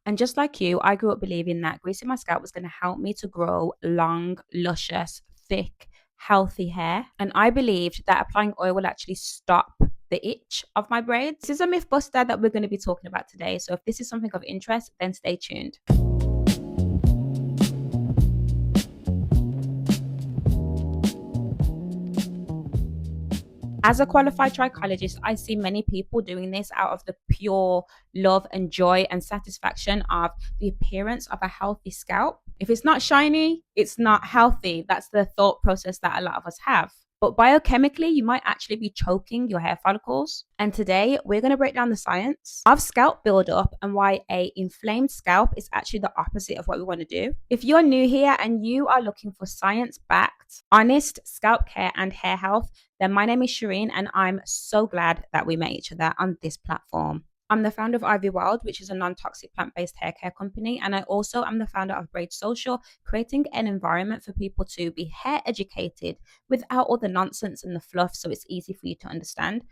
And just like you, I grew up believing that greasing my scalp was going to help me to grow long, luscious, thick, healthy hair. And I believed that applying oil will actually stop the itch of my braids. This is a myth buster that we're going to be talking about today. So if this is something of interest, then stay tuned. As a qualified trichologist, I see many people doing this out of the pure love and joy and satisfaction of the appearance of a healthy scalp. If it's not shiny, it's not healthy. That's the thought process that a lot of us have. But biochemically, you might actually be choking your hair follicles. And today, we're going to break down the science of scalp buildup and why a inflamed scalp is actually the opposite of what we want to do. If you're new here and you are looking for science-backed, honest scalp care and hair health, then my name is Shireen, and I'm so glad that we met each other on this platform. I'm the founder of Ivy Wild, which is a non-toxic plant-based hair care company. And I also am the founder of Braid Social, creating an environment for people to be hair educated without all the nonsense and the fluff, so it's easy for you to understand.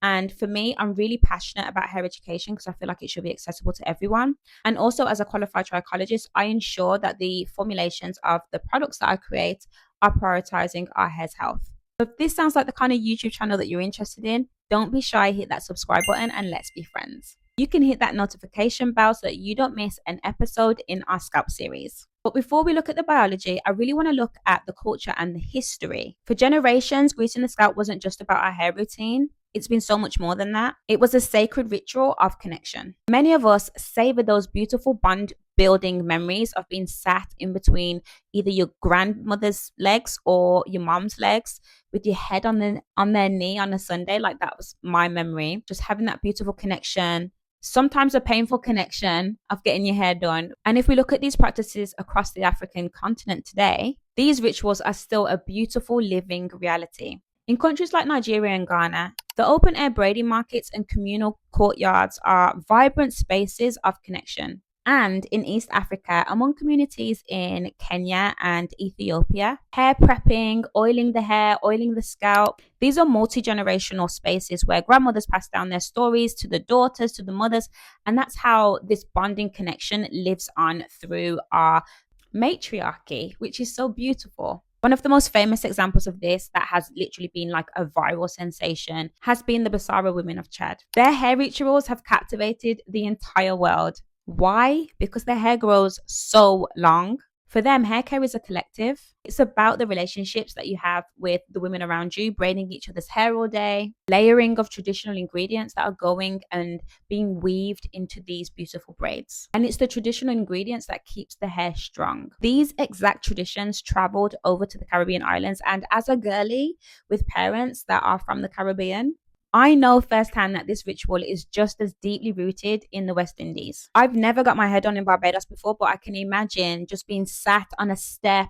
And for me, I'm really passionate about hair education because I feel like it should be accessible to everyone. And also, as a qualified trichologist, I ensure that the formulations of the products that I create are prioritizing our hair's health. So if this sounds like the kind of YouTube channel that you're interested in, don't be shy, hit that subscribe button and let's be friends. You can hit that notification bell so that you don't miss an episode in our Scalp series. But before we look at the biology, I really want to look at the culture and the history. For generations, greasing the scalp wasn't just about our hair routine. It's been so much more than that. It was a sacred ritual of connection. Many of us savor those beautiful bond building memories of being sat in between either your grandmother's legs or your mom's legs with your head on their knee on a Sunday. Like, that was my memory. Just having that beautiful connection, sometimes a painful connection of getting your hair done. And if we look at these practices across the African continent today, these rituals are still a beautiful living reality. In countries like Nigeria and Ghana, the open air braiding markets and communal courtyards are vibrant spaces of connection. And in East Africa, among communities in Kenya and Ethiopia, hair prepping, oiling the hair, oiling the scalp, these are multi-generational spaces where grandmothers pass down their stories to the daughters, to the mothers, and that's how this bonding connection lives on through our matriarchy, which is so beautiful. One of the most famous examples of this that has literally been like a viral sensation has been the Basara women of Chad. Their hair rituals have captivated the entire world. Why? Because their hair grows so long. For them, hair care is a collective. It's about the relationships that you have with the women around you, braiding each other's hair all day, layering of traditional ingredients that are going and being weaved into these beautiful braids. And it's the traditional ingredients that keeps the hair strong. These exact traditions traveled over to the Caribbean islands. And as a girly with parents that are from the Caribbean, I know firsthand that this ritual is just as deeply rooted in the West Indies. I've never got my hair done in Barbados before, but I can imagine just being sat on a step,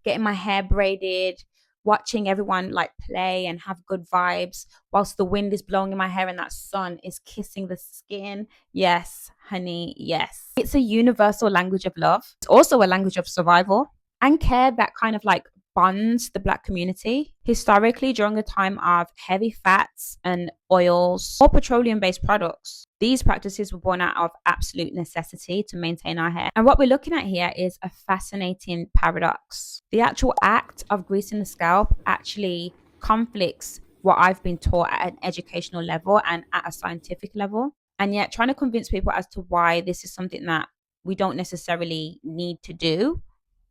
getting my hair braided, watching everyone like play and have good vibes whilst the wind is blowing in my hair and that sun is kissing the skin. Yes, honey, yes. It's a universal language of love. It's also a language of survival and care that kind of like bonds the Black community. Historically, during a time of heavy fats and oils or petroleum-based products, these practices were born out of absolute necessity to maintain our hair. And what we're looking at here is a fascinating paradox. The actual act of greasing the scalp actually conflicts what I've been taught at an educational level and at a scientific level. And yet trying to convince people as to why this is something that we don't necessarily need to do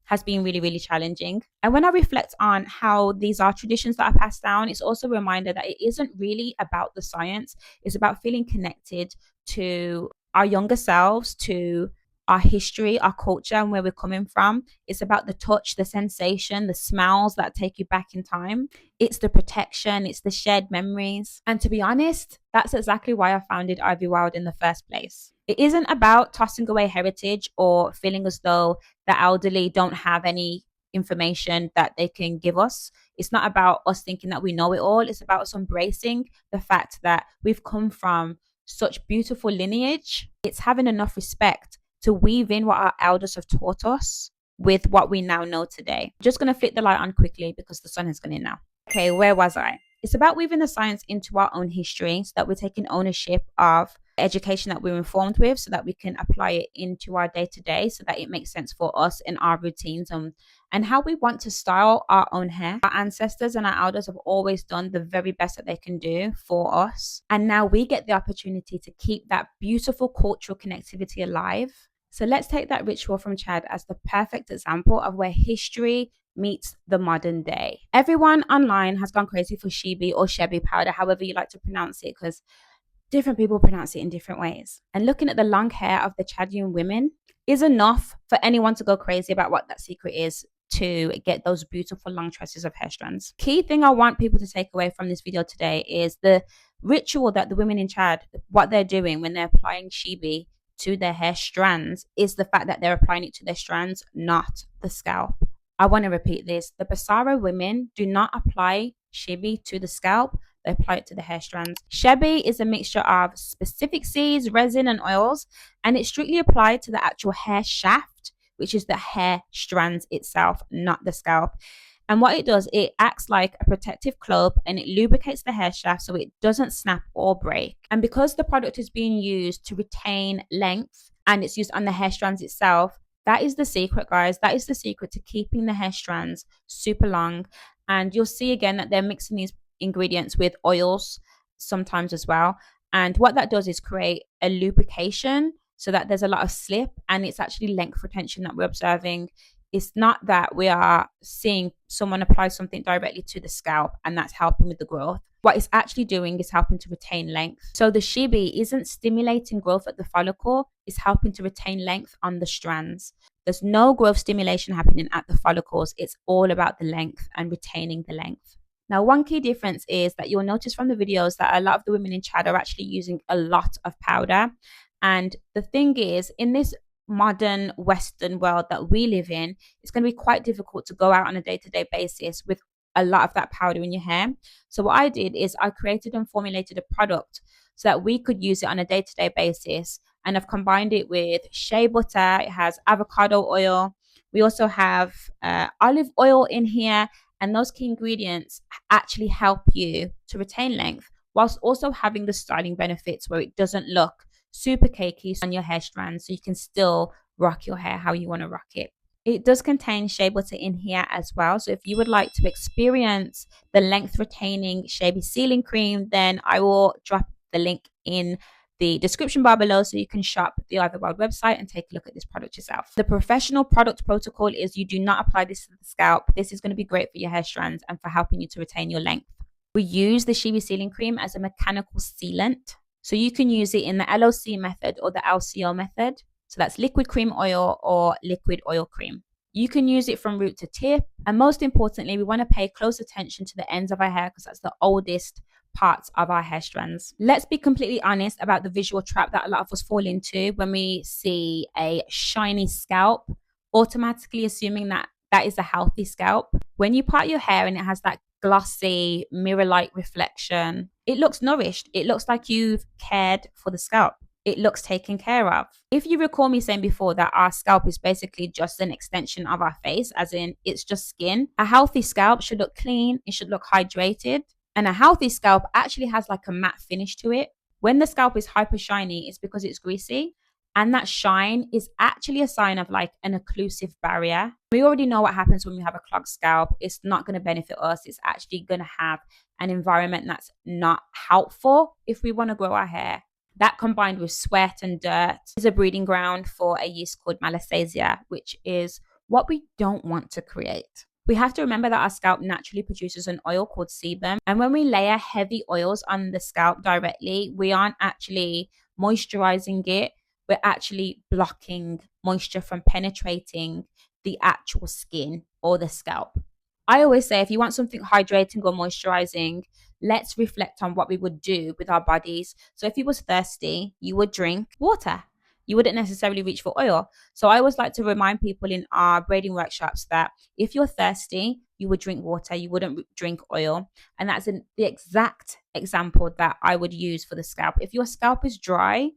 has been really, really challenging. And when I reflect on how these are traditions that are passed down, it's also a reminder that it isn't really about the science. It's about feeling connected to our younger selves, to our history, our culture, and where we're coming from. It's about the touch, the sensation, the smells that take you back in time. It's the protection, it's the shared memories. And to be honest, that's exactly why I founded Ivy Wild in the first place. It isn't about tossing away heritage or feeling as though the elderly don't have any information that they can give us. It's not about us thinking that we know it all. It's about us embracing the fact that we've come from such beautiful lineage. It's having enough respect to weave in what our elders have taught us with what we now know today. I'm just going to flick the light on quickly because the sun has gone in now. Okay, where was I? It's about weaving the science into our own history so that we're taking ownership of education that we're informed with so that we can apply it into our day to day so that it makes sense for us in our routines and how we want to style our own hair. Our ancestors and our elders have always done the very best that they can do for us. And now we get the opportunity to keep that beautiful cultural connectivity alive. So let's take that ritual from Chad as the perfect example of where history meets the modern day. Everyone online has gone crazy for Chebe or Chebe powder, however you like to pronounce it, because different people pronounce it in different ways. And looking at the long hair of the Chadian women is enough for anyone to go crazy about what that secret is to get those beautiful long tresses of hair strands. Key thing I want people to take away from this video today is the ritual that the women in Chad, what they're doing when they're applying Chebe to their hair strands is the fact that they're applying it to their strands, not the scalp. I want to repeat this. The Basara women do not apply Chebe to the scalp. They apply it to the hair strands. Chebe is a mixture of specific seeds, resin, and oils, and it's strictly applied to the actual hair shaft, which is the hair strands itself, not the scalp. And what it does, it acts like a protective cloth and it lubricates the hair shaft so it doesn't snap or break. And because the product is being used to retain length and it's used on the hair strands itself, that is the secret, guys. That is the secret to keeping the hair strands super long. And you'll see again that they're mixing these ingredients with oils sometimes as well. And what that does is create a lubrication so that there's a lot of slip and it's actually length retention that we're observing. It's not that we are seeing someone apply something directly to the scalp and that's helping with the growth. What it's actually doing is helping to retain length. So the Chebe isn't stimulating growth at the follicle, it's helping to retain length on the strands. There's no growth stimulation happening at the follicles. It's all about the length and retaining the length. Now, one key difference is that you'll notice from the videos that a lot of the women in Chad are actually using a lot of powder. And the thing is, in this modern Western world that we live in, it's going to be quite difficult to go out on a day-to-day basis with a lot of that powder in your hair. So what I did is I created and formulated a product so that we could use it on a day-to-day basis. And I've combined it with shea butter. It has avocado oil. We also have olive oil in here. And those key ingredients actually help you to retain length whilst also having the styling benefits where it doesn't look super cakey on your hair strands, so you can still rock your hair how you want to rock it. It does contain shea butter in here as well. So if you would like to experience the length retaining Chebe sealing cream, then I will drop the link in the description bar below so you can shop the Other World website and take a look at this product yourself. The professional product protocol is you do not apply this to the scalp. This is going to be great for your hair strands and for helping you to retain your length. We use the Chebe sealing cream as a mechanical sealant. So you can use it in the LOC method or the LCO method. So that's liquid cream oil or liquid oil cream. You can use it from root to tip. And most importantly, we want to pay close attention to the ends of our hair because that's the oldest parts of our hair strands. Let's be completely honest about the visual trap that a lot of us fall into when we see a shiny scalp, automatically assuming that that is a healthy scalp. When you part your hair and it has that glossy mirror-like reflection, it looks nourished. It looks like you've cared for the scalp. It looks taken care of. If you recall me saying before that our scalp is basically just an extension of our face, as in it's just skin, a healthy scalp should look clean. It should look hydrated. And a healthy scalp actually has like a matte finish to it. When the scalp is hyper shiny, it's because it's greasy. And that shine is actually a sign of like an occlusive barrier. We already know what happens when we have a clogged scalp. It's not going to benefit us. It's actually going to have an environment that's not helpful if we want to grow our hair. That combined with sweat and dirt is a breeding ground for a yeast called Malassezia, which is what we don't want to create. We have to remember that our scalp naturally produces an oil called sebum. And when we layer heavy oils on the scalp directly, we aren't actually moisturizing it. We're actually blocking moisture from penetrating the actual skin or the scalp. I always say if you want something hydrating or moisturizing, let's reflect on what we would do with our bodies. So if you was thirsty, you would drink water. You wouldn't necessarily reach for oil. So I always like to remind people in our braiding workshops that if you're thirsty, you would drink water, you wouldn't drink oil. And that's the exact example that I would use for the scalp. If your scalp is dry,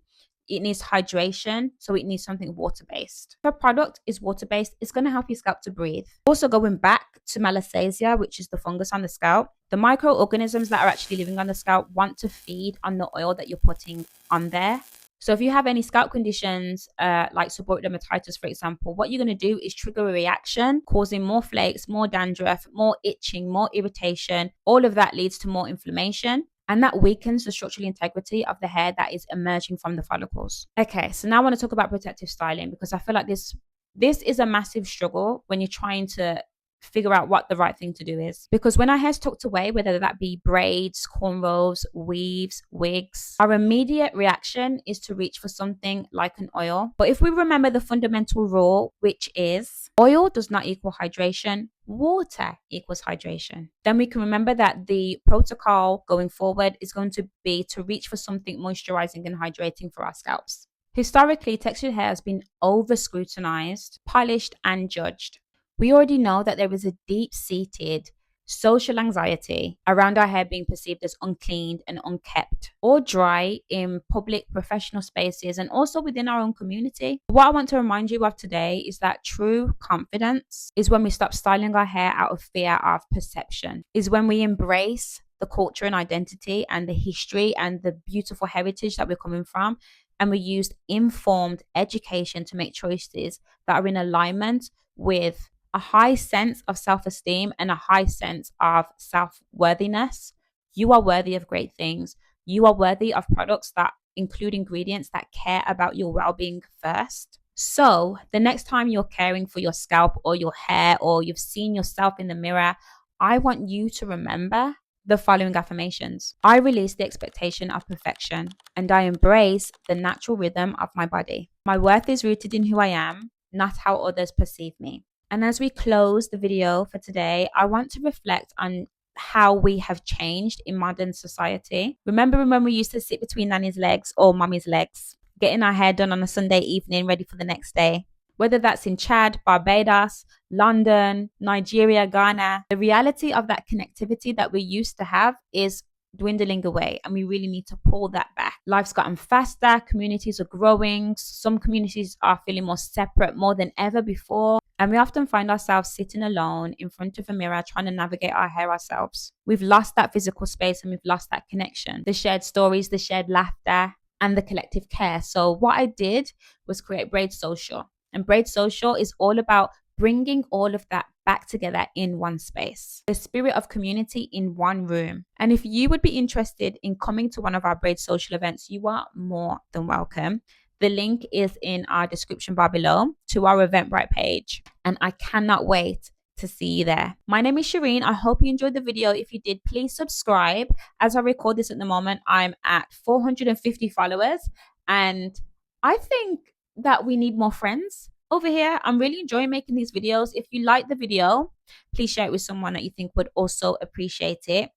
it needs hydration, so it needs something water-based. If a product is water-based, it's going to help your scalp to breathe. Also, going back to malassezia, which is the fungus on the scalp, the microorganisms that are actually living on the scalp want to feed on the oil that you're putting on there. So if you have any scalp conditions like seborrheic dermatitis, for example, what you're going to do is trigger a reaction, causing more flakes, more dandruff, more itching, more irritation. All of that leads to more inflammation. And that weakens the structural integrity of the hair that is emerging from the follicles. Okay, so now I want to talk about protective styling, because I feel like this is a massive struggle when you're trying to figure out what the right thing to do is. Because when our hair's tucked away, whether that be braids, cornrows, weaves, wigs, our immediate reaction is to reach for something like an oil. But if we remember the fundamental rule, which is oil does not equal hydration, water equals hydration, then we can remember that the protocol going forward is going to be to reach for something moisturizing and hydrating for our scalps. Historically, textured hair has been over scrutinized, polished, and judged. We already know that there is a deep-seated social anxiety around our hair being perceived as uncleaned and unkept or dry in public professional spaces and also within our own community. What I want to remind you of today is that true confidence is when we stop styling our hair out of fear of perception, is when we embrace the culture and identity and the history and the beautiful heritage that we're coming from, and we use informed education to make choices that are in alignment with a high sense of self-esteem and a high sense of self-worthiness. You are worthy of great things. You are worthy of products that include ingredients that care about your well-being first. So the next time you're caring for your scalp or your hair, or you've seen yourself in the mirror, I want you to remember the following affirmations. I release the expectation of perfection, and I embrace the natural rhythm of my body. My worth is rooted in who I am, not how others perceive me. And as we close the video for today, I want to reflect on how we have changed in modern society. Remember when we used to sit between nanny's legs or mommy's legs, getting our hair done on a Sunday evening, ready for the next day? Whether that's in Chad, Barbados, London, Nigeria, Ghana, the reality of that connectivity that we used to have is dwindling away, and we really need to pull that back. Life's gotten faster, communities are growing, some communities are feeling more separate more than ever before, and we often find ourselves sitting alone in front of a mirror trying to navigate our hair ourselves. We've lost that physical space and we've lost that connection, the shared stories, the shared laughter, and the collective care. So what I did was create Braid Social, and Braid Social is all about bringing all of that back together in one space, the spirit of community in one room. And if you would be interested in coming to one of our Braid Social events, you are more than welcome. The link is in our description bar below to our Eventbrite page, and I cannot wait to see you there. My name is Shireen. I hope you enjoyed the video. If you did, please subscribe. As I record this at the moment, I'm at 450 followers, and I think that we need more friends over here. I'm really enjoying making these videos. If you like the video, please share it with someone that you think would also appreciate it.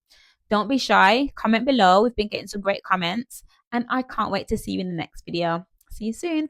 Don't be shy. Comment below. We've been getting some great comments, and I can't wait to see you in the next video. See you soon.